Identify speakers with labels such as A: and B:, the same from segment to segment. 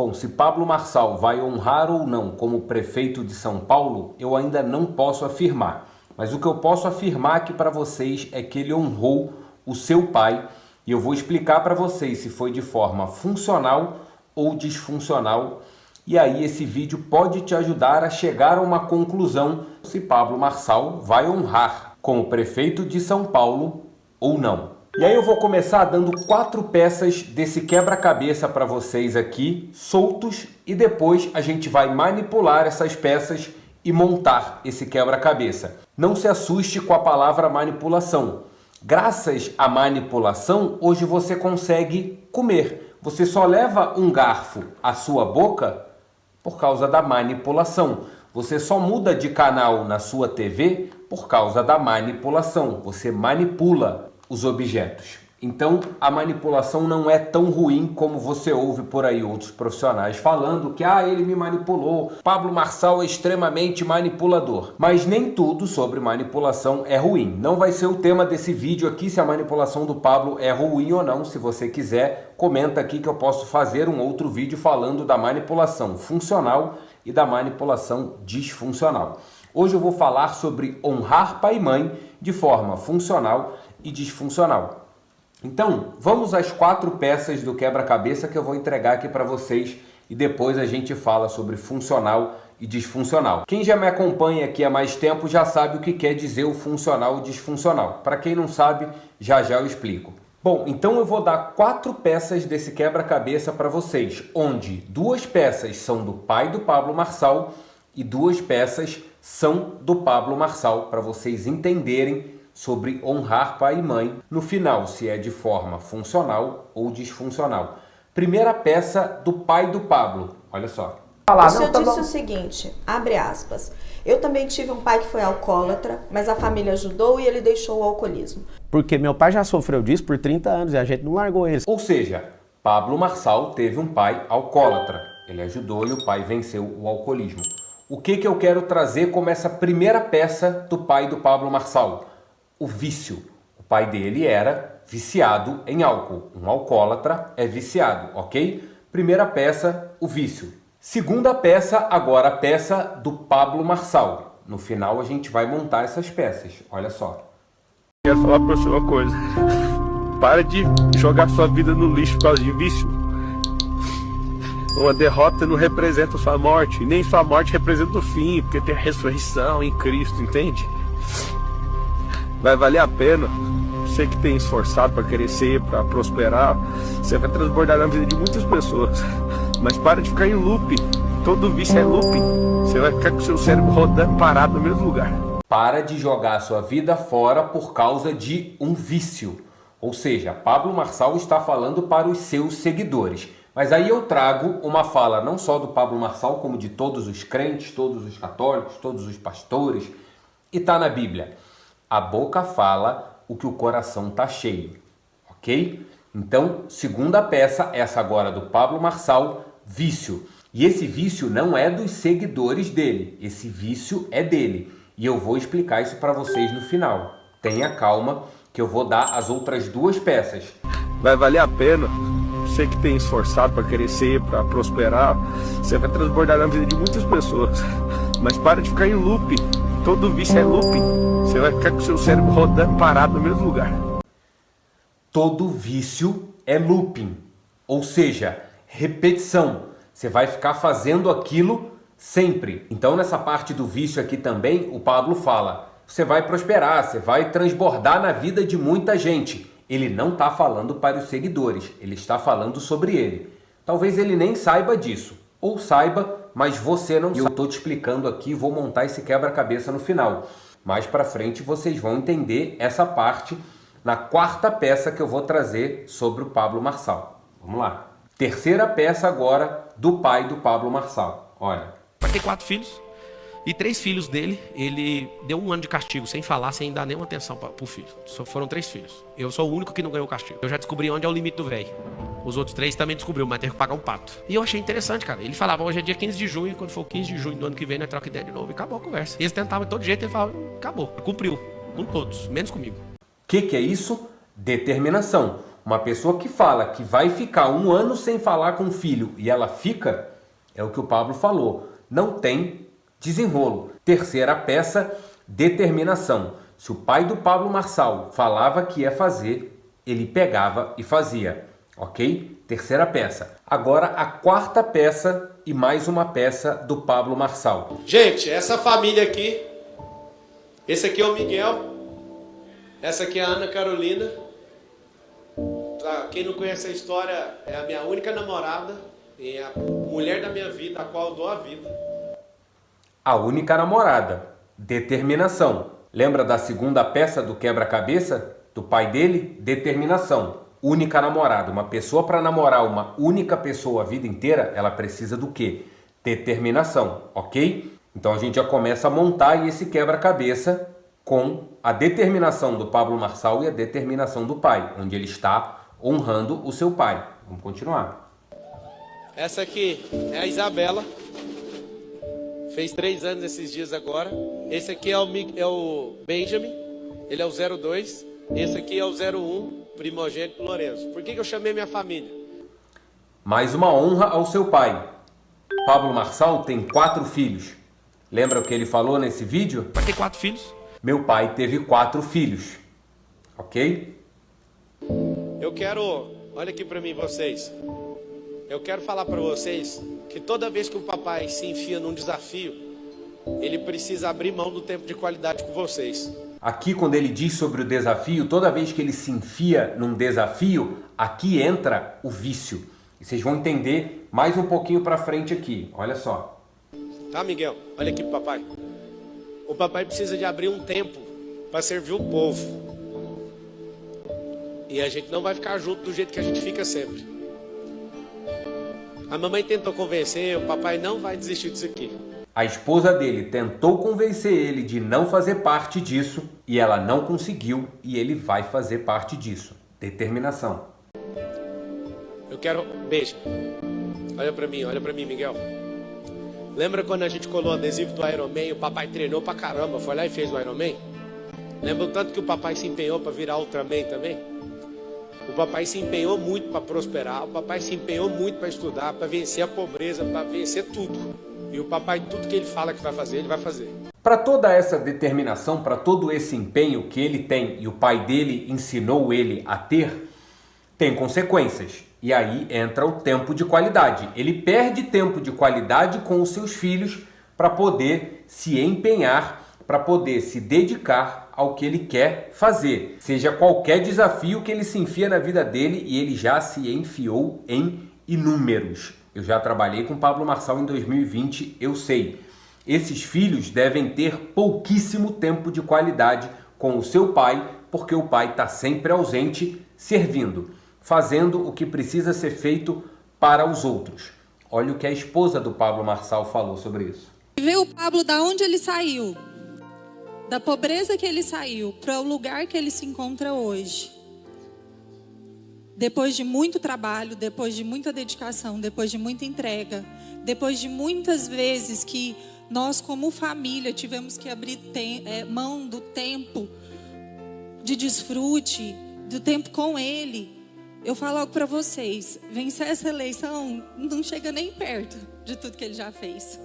A: Bom, se Pablo Marçal vai honrar ou não como prefeito de São Paulo, eu ainda não posso afirmar. Mas o que eu posso afirmar aqui para vocês é que ele honrou o seu pai e eu vou explicar para vocês se foi de forma funcional ou disfuncional. E aí esse vídeo pode te ajudar a chegar a uma conclusão se Pablo Marçal vai honrar como prefeito de São Paulo ou não. E aí eu vou começar dando 4 peças desse quebra-cabeça para vocês aqui, soltos, e depois a gente vai manipular essas peças e montar esse quebra-cabeça. Não se assuste com a palavra manipulação. Graças à manipulação, hoje você consegue comer. Você só leva um garfo à sua boca por causa da manipulação. Você só muda de canal na sua TV por causa da manipulação. Você manipula os objetos. Então, a manipulação não é tão ruim como você ouve por aí outros profissionais falando que ele me manipulou, Pablo Marçal é extremamente manipulador. Mas nem tudo sobre manipulação é ruim. Não vai ser o tema desse vídeo aqui se a manipulação do Pablo é ruim ou não. Se você quiser, comenta aqui que eu posso fazer um outro vídeo falando da manipulação funcional e da manipulação disfuncional. Hoje eu vou falar sobre honrar pai e mãe de forma funcional e disfuncional. Então, vamos às 4 peças do quebra-cabeça que eu vou entregar aqui para vocês e depois a gente fala sobre funcional e disfuncional. Quem já me acompanha aqui há mais tempo já sabe o que quer dizer o funcional e disfuncional. Para quem não sabe, já eu explico. Bom, então eu vou dar 4 peças desse quebra-cabeça para vocês, onde 2 peças são do pai do Pablo Marçal e 2 peças são do Pablo Marçal, para vocês entenderem sobre honrar pai e mãe, no final, se é de forma funcional ou disfuncional. Primeira peça do pai do Pablo, olha só.
B: O senhor disse o seguinte, abre aspas, eu também tive um pai que foi alcoólatra, mas a família ajudou e ele deixou o alcoolismo.
C: Porque meu pai já sofreu disso por 30 anos e a gente não largou ele.
A: Ou seja, Pablo Marçal teve um pai alcoólatra, ele ajudou e o pai venceu o alcoolismo. O que eu quero trazer como essa primeira peça do pai do Pablo Marçal? O vício. O pai dele era viciado em álcool. Um alcoólatra é viciado, ok? Primeira peça, o vício. Segunda peça, agora a peça do Pablo Marçal. No final a gente vai montar essas peças, olha só.
D: Quero falar pra você uma coisa. Para de jogar sua vida no lixo por causa de vício. Uma derrota não representa sua morte, nem sua morte representa o fim, porque tem a ressurreição em Cristo, entende? Vai valer a pena. Você que tem esforçado para crescer, para prosperar, você vai transbordar na vida de muitas pessoas. Mas para de ficar em loop. Todo vício é loop. Você vai ficar com seu cérebro rodando parado no mesmo lugar.
A: Para de jogar a sua vida fora por causa de um vício. Ou seja, Pablo Marçal está falando para os seus seguidores. Mas aí eu trago uma fala não só do Pablo Marçal, como de todos os crentes, todos os católicos, todos os pastores. E está na Bíblia. A boca fala o que o coração está cheio, ok? Então, segunda peça, essa agora do Pablo Marçal, vício. E esse vício não é dos seguidores dele, esse vício é dele. E eu vou explicar isso para vocês no final. Tenha calma que eu vou dar as outras 2 peças.
D: Vai valer a pena. Você que tem esforçado para crescer, para prosperar, você vai transbordar na vida de muitas pessoas. Mas para de ficar em loop. Todo vício é loop. Você vai ficar com seu cérebro rodando parado no mesmo lugar.
A: Todo vício é looping, ou seja, repetição. Você vai ficar fazendo aquilo sempre. Então nessa parte do vício aqui também, o Pablo fala, você vai prosperar, você vai transbordar na vida de muita gente. Ele não está falando para os seguidores, ele está falando sobre ele. Talvez ele nem saiba disso, ou saiba, mas você não sabe. Eu estou te explicando aqui, vou montar esse quebra-cabeça no final. Mais para frente vocês vão entender essa parte na 4ª peça que eu vou trazer sobre o Pablo Marçal. Vamos lá. Terceira peça agora do pai do Pablo Marçal. Olha.
E: Vai ter 4 filhos e 3 filhos dele, ele deu 1 ano de castigo, sem falar, sem dar nenhuma atenção pro filho. Só foram 3 filhos. Eu sou o único que não ganhou castigo. Eu já descobri onde é o limite do velho. Os outros 3 também descobriu, mas teve que pagar um pato. E eu achei interessante, cara. Ele falava, hoje é dia 15 de junho, quando for 15 de junho do ano que vem, nós troca ideia de novo. E acabou a conversa. E eles tentavam de todo jeito, ele falava, acabou. Cumpriu. Com todos, menos comigo.
A: O que é isso? Determinação. Uma pessoa que fala que vai ficar 1 ano sem falar com o filho e ela fica, é o que o Pablo falou. Não tem desenrolo. Terceira peça, determinação. Se o pai do Pablo Marçal falava que ia fazer, ele pegava e fazia. Ok? Terceira peça. Agora a quarta peça e mais uma peça do Pablo Marçal.
F: Gente, essa família aqui, esse aqui é o Miguel, essa aqui é a Ana Carolina. Quem não conhece a história, é a minha única namorada e a mulher da minha vida, a qual eu dou a vida.
A: A única namorada. Determinação. Lembra da segunda peça do quebra-cabeça do pai dele? Determinação. Única namorada. Uma pessoa para namorar uma única pessoa a vida inteira, ela precisa do quê? Determinação, ok? Então a gente já começa a montar esse quebra-cabeça com a determinação do Pablo Marçal e a determinação do pai, onde ele está honrando o seu pai. Vamos continuar.
F: Essa aqui é a Isabela. Fez 3 anos esses dias agora. Esse aqui é o Benjamin. Ele é o 02. Esse aqui é o 01, primogênito Lourenço. Por que eu chamei minha família?
A: Mais uma honra ao seu pai. Pablo Marçal tem 4 filhos. Lembra o que ele falou nesse vídeo?
E: Vai ter 4 filhos?
A: Meu pai teve 4 filhos. Ok?
F: Eu quero, olha aqui pra mim vocês. Eu quero falar pra vocês que toda vez que o papai se enfia num desafio, ele precisa abrir mão do tempo de qualidade com vocês.
A: Aqui quando ele diz sobre o desafio, toda vez que ele se enfia num desafio, aqui entra o vício. E vocês vão entender mais um pouquinho pra frente aqui. Olha só.
F: Tá, Miguel? Olha aqui pro papai. O papai precisa de abrir um tempo para servir o povo. E a gente não vai ficar junto do jeito que a gente fica sempre. A mamãe tentou convencer, o papai não vai desistir disso aqui.
A: A esposa dele tentou convencer ele de não fazer parte disso e ela não conseguiu e ele vai fazer parte disso. Determinação.
F: Eu quero... Beijo. Olha pra mim, Miguel. Lembra quando a gente colou o adesivo do Iron Man e o papai treinou pra caramba, foi lá e fez o Iron Man? Lembra o tanto que o papai se empenhou pra virar Ultraman também? O papai se empenhou muito para prosperar, o papai se empenhou muito para estudar, para vencer a pobreza, para vencer tudo. E o papai, tudo que ele fala que vai fazer, ele vai fazer.
A: Para toda essa determinação, para todo esse empenho que ele tem e o pai dele ensinou ele a ter, tem consequências. E aí entra o tempo de qualidade. Ele perde tempo de qualidade com os seus filhos para poder se empenhar, para poder se dedicar ao que ele quer fazer. Seja qualquer desafio que ele se enfia na vida dele, e ele já se enfiou em inúmeros. Eu já trabalhei com Pablo Marçal em 2020, eu sei. Esses filhos devem ter pouquíssimo tempo de qualidade com o seu pai, porque o pai está sempre ausente, servindo, fazendo o que precisa ser feito para os outros. Olha o que a esposa do Pablo Marçal falou sobre isso.
G: Vê o Pablo da onde ele saiu, da pobreza que ele saiu, para o lugar que ele se encontra hoje. Depois de muito trabalho, depois de muita dedicação, depois de muita entrega, depois de muitas vezes que nós como família tivemos que abrir mão do tempo de desfrute, do tempo com ele. Eu falo algo para vocês, vencer essa eleição não chega nem perto de tudo que ele já fez.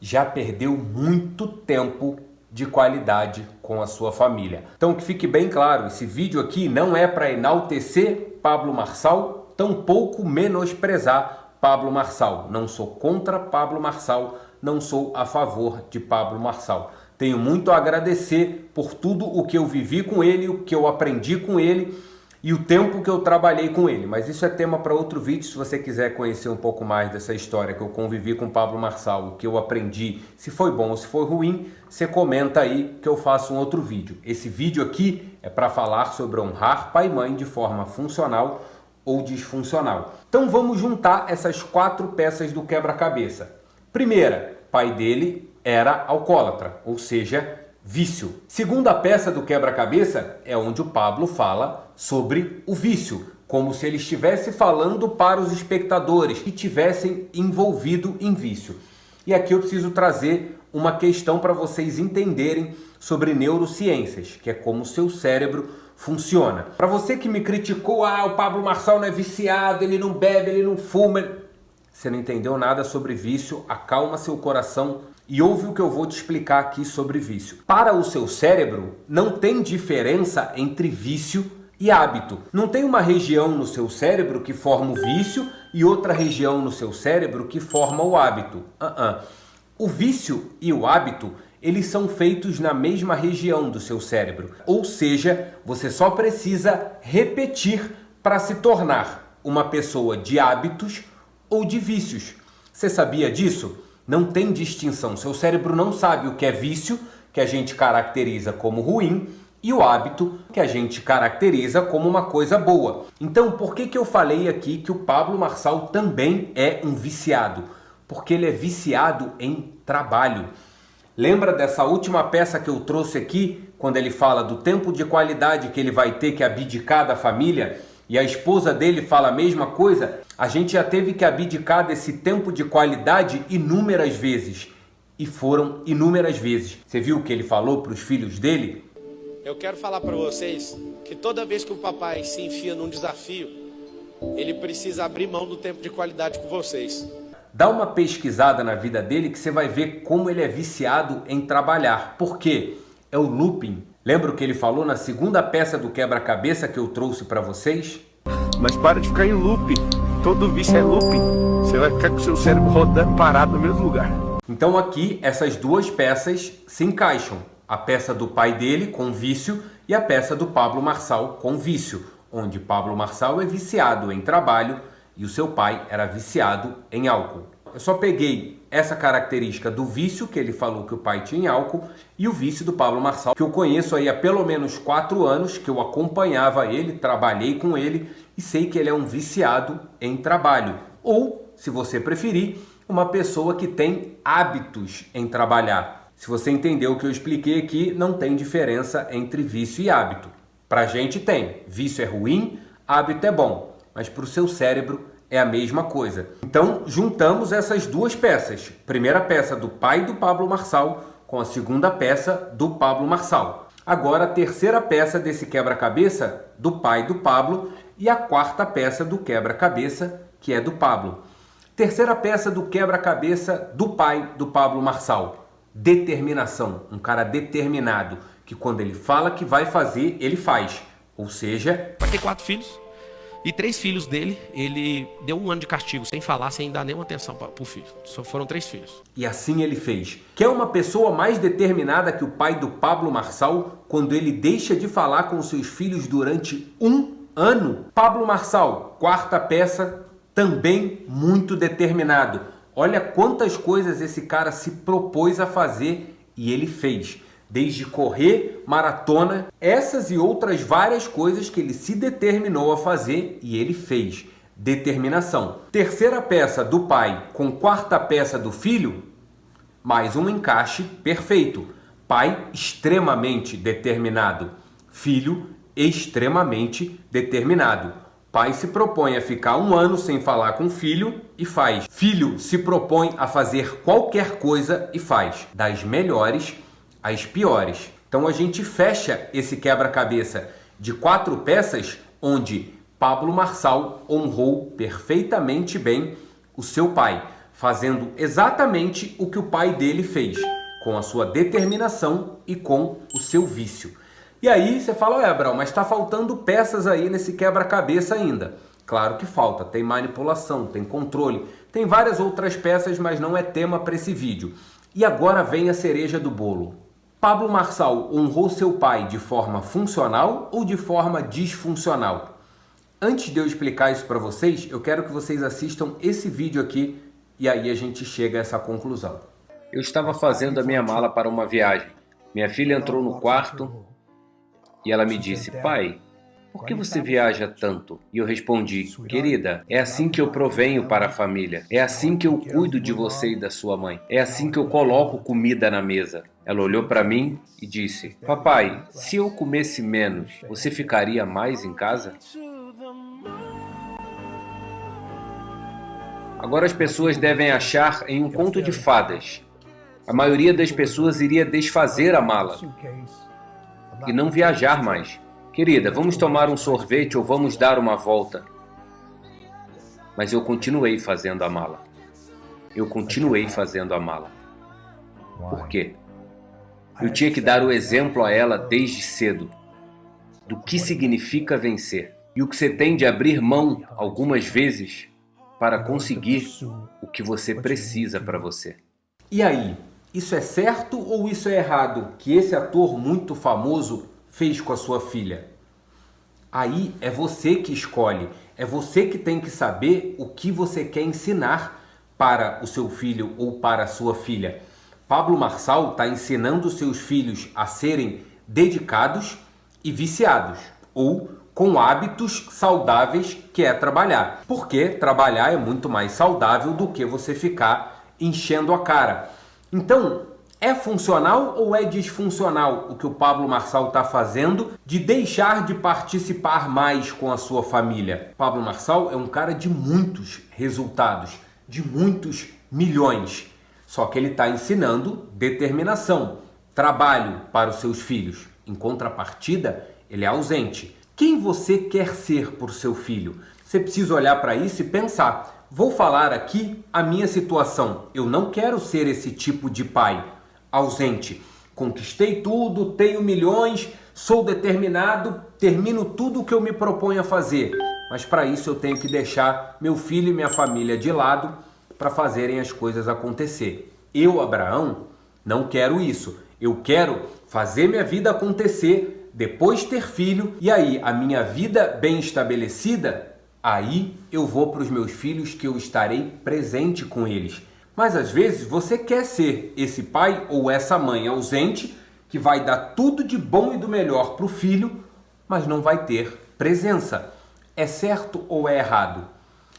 A: Já perdeu muito tempo de qualidade com a sua família. Então que fique bem claro, esse vídeo aqui não é para enaltecer Pablo Marçal, tampouco menosprezar Pablo Marçal. Não sou contra Pablo Marçal, não sou a favor de Pablo Marçal. Tenho muito a agradecer por tudo o que eu vivi com ele, o que eu aprendi com ele e o tempo que eu trabalhei com ele. Mas isso é tema para outro vídeo. Se você quiser conhecer um pouco mais dessa história que eu convivi com Pablo Marçal, o que eu aprendi, se foi bom ou se foi ruim, você comenta aí que eu faço um outro vídeo. Esse vídeo aqui é para falar sobre honrar pai e mãe de forma funcional ou disfuncional. Então vamos juntar essas 4 peças do quebra-cabeça. Primeira, pai dele era alcoólatra, ou seja, vício. Segunda peça do quebra-cabeça é onde o Pablo fala sobre o vício, como se ele estivesse falando para os espectadores que tivessem envolvido em vício. E aqui eu preciso trazer uma questão para vocês entenderem sobre neurociências, que é como o seu cérebro funciona. Para você que me criticou, o Pablo Marçal não é viciado, ele não bebe, ele não fuma. Você não entendeu nada sobre vício, acalma seu coração e ouve o que eu vou te explicar aqui sobre vício. Para o seu cérebro, não tem diferença entre vício e hábito. Não tem uma região no seu cérebro que forma o vício e outra região no seu cérebro que forma o hábito. O vício e o hábito, eles são feitos na mesma região do seu cérebro. Ou seja, você só precisa repetir para se tornar uma pessoa de hábitos ou de vícios. Você sabia disso? Não tem distinção. Seu cérebro não sabe o que é vício, que a gente caracteriza como ruim, e o hábito, que a gente caracteriza como uma coisa boa. Então, por que eu falei aqui que o Pablo Marçal também é um viciado? Porque ele é viciado em trabalho. Lembra dessa última peça que eu trouxe aqui, quando ele fala do tempo de qualidade que ele vai ter que abdicar da família? E a esposa dele fala a mesma coisa? A gente já teve que abdicar desse tempo de qualidade inúmeras vezes. E foram inúmeras vezes. Você viu o que ele falou para os filhos dele?
F: Eu quero falar para vocês que toda vez que o papai se enfia num desafio, ele precisa abrir mão do tempo de qualidade com vocês.
A: Dá uma pesquisada na vida dele que você vai ver como ele é viciado em trabalhar. Por quê? É o looping. Lembra o que ele falou na segunda peça do quebra-cabeça que eu trouxe para vocês?
D: Mas para de ficar em looping. Todo vício é looping. Você vai ficar com o seu cérebro rodando parado no mesmo lugar.
A: Então aqui essas duas peças se encaixam. A peça do pai dele com vício e a peça do Pablo Marçal com vício. Onde Pablo Marçal é viciado em trabalho e o seu pai era viciado em álcool. Eu só peguei essa característica do vício que ele falou que o pai tinha em álcool e o vício do Pablo Marçal, que eu conheço aí há pelo menos 4 anos, que eu acompanhava ele, trabalhei com ele e sei que ele é um viciado em trabalho. Ou, se você preferir, uma pessoa que tem hábitos em trabalhar. Se você entendeu o que eu expliquei aqui, não tem diferença entre vício e hábito. Pra gente tem. Vício é ruim, hábito é bom. Mas para o seu cérebro é a mesma coisa. Então, juntamos essas duas peças. Primeira peça do pai do Pablo Marçal com a segunda peça do Pablo Marçal. Agora, a terceira peça desse quebra-cabeça do pai do Pablo e a quarta peça do quebra-cabeça, que é do Pablo. Terceira peça do quebra-cabeça do pai do Pablo Marçal. Determinação. Um cara determinado, que quando ele fala que vai fazer, ele faz. Ou seja...
E: Vai ter 4 filhos. E 3 filhos dele, ele deu 1 ano de castigo, sem falar, sem dar nenhuma atenção pro filho. Só foram 3 filhos.
A: E assim ele fez. Quer uma pessoa mais determinada que o pai do Pablo Marçal, quando ele deixa de falar com seus filhos durante 1 ano? Pablo Marçal, quarta peça, também muito determinado. Olha quantas coisas esse cara se propôs a fazer e ele fez. Desde correr, maratona, essas e outras várias coisas que ele se determinou a fazer e ele fez. Determinação. Terceira peça do pai com quarta peça do filho, mais um encaixe perfeito. Pai extremamente determinado, filho extremamente determinado. Pai se propõe a ficar 1 ano sem falar com o filho e faz. Filho se propõe a fazer qualquer coisa e faz. Das melhores às piores. Então a gente fecha esse quebra-cabeça de 4 peças onde Pablo Marçal honrou perfeitamente bem o seu pai, fazendo exatamente o que o pai dele fez, com a sua determinação e com o seu vício. E aí você fala, Abraão, mas está faltando peças aí nesse quebra-cabeça ainda. Claro que falta, tem manipulação, tem controle, tem várias outras peças, mas não é tema para esse vídeo. E agora vem a cereja do bolo. Pablo Marçal honrou seu pai de forma funcional ou de forma disfuncional? Antes de eu explicar isso para vocês, eu quero que vocês assistam esse vídeo aqui e aí a gente chega a essa conclusão. Eu estava fazendo a minha mala para uma viagem. Minha filha entrou no quarto e ela me disse, pai, por que você viaja tanto? E eu respondi, querida, é assim que eu provenho para a família. É assim que eu cuido de você e da sua mãe. É assim que eu coloco comida na mesa. Ela olhou para mim e disse, papai, se eu comesse menos, você ficaria mais em casa? Agora as pessoas devem achar em um conto de fadas. A maioria das pessoas iria desfazer a mala e não viajar mais. Querida, vamos tomar um sorvete ou vamos dar uma volta. Mas eu continuei fazendo a mala. Eu continuei fazendo a mala. Por quê? Eu tinha que dar o exemplo a ela desde cedo do que significa vencer e o que você tem de abrir mão algumas vezes para conseguir o que você precisa para você. E aí, isso é certo ou isso é errado que esse ator muito famoso fez com a sua filha? Aí é você que escolhe, é você que tem que saber o que você quer ensinar para o seu filho ou para a sua filha. Pablo Marçal está ensinando seus filhos a serem dedicados e viciados, ou com hábitos saudáveis, que é trabalhar. Porque trabalhar é muito mais saudável do que você ficar enchendo a cara. Então, é funcional ou é disfuncional o que o Pablo Marçal está fazendo de deixar de participar mais com a sua família? Pablo Marçal é um cara de muitos resultados, de muitos milhões. Só que ele está ensinando determinação, trabalho para os seus filhos. Em contrapartida, ele é ausente. Quem você quer ser por seu filho? Você precisa olhar para isso e pensar. Vou falar aqui a minha situação. Eu não quero ser esse tipo de pai ausente. Conquistei tudo, tenho milhões, sou determinado, termino tudo o que eu me proponho a fazer. Mas para isso eu tenho que deixar meu filho e minha família de lado para fazerem as coisas acontecer. Eu, Abraão, não quero isso. Eu quero fazer minha vida acontecer, depois ter filho, e aí a minha vida bem estabelecida, aí eu vou para os meus filhos que eu estarei presente com eles. Mas às vezes você quer ser esse pai ou essa mãe ausente que vai dar tudo de bom e do melhor para o filho, mas não vai ter presença. É certo ou é errado?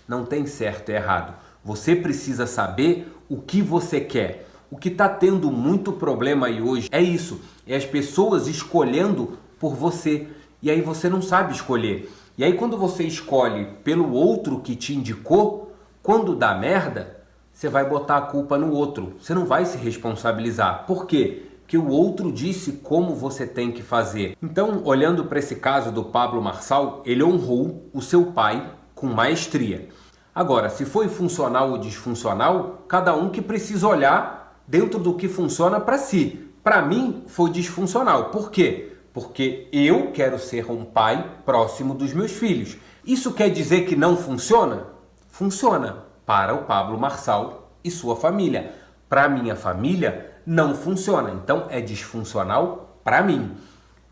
A: Não tem certo e errado. Você precisa saber o que você quer. O que está tendo muito problema aí hoje é isso. É as pessoas escolhendo por você. E aí você não sabe escolher. E aí quando você escolhe pelo outro que te indicou, quando dá merda, você vai botar a culpa no outro. Você não vai se responsabilizar. Por quê? Porque o outro disse como você tem que fazer. Então, olhando para esse caso do Pablo Marçal, ele honrou o seu pai com maestria. Agora, se foi funcional ou disfuncional, cada um que precisa olhar dentro do que funciona para si. Para mim, foi disfuncional. Por quê? Porque eu quero ser um pai próximo dos meus filhos. Isso quer dizer que não funciona? Funciona para o Pablo Marçal e sua família. Para minha família, não funciona. Então, é disfuncional para mim.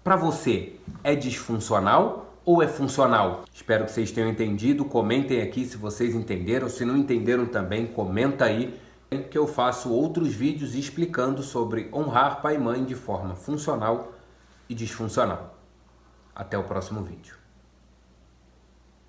A: Para você, é disfuncional ou é funcional? Espero que vocês tenham entendido. Comentem aqui se vocês entenderam. Se não entenderam também, comenta aí, que eu faço outros vídeos explicando sobre honrar pai e mãe de forma funcional e disfuncional. Até o próximo vídeo.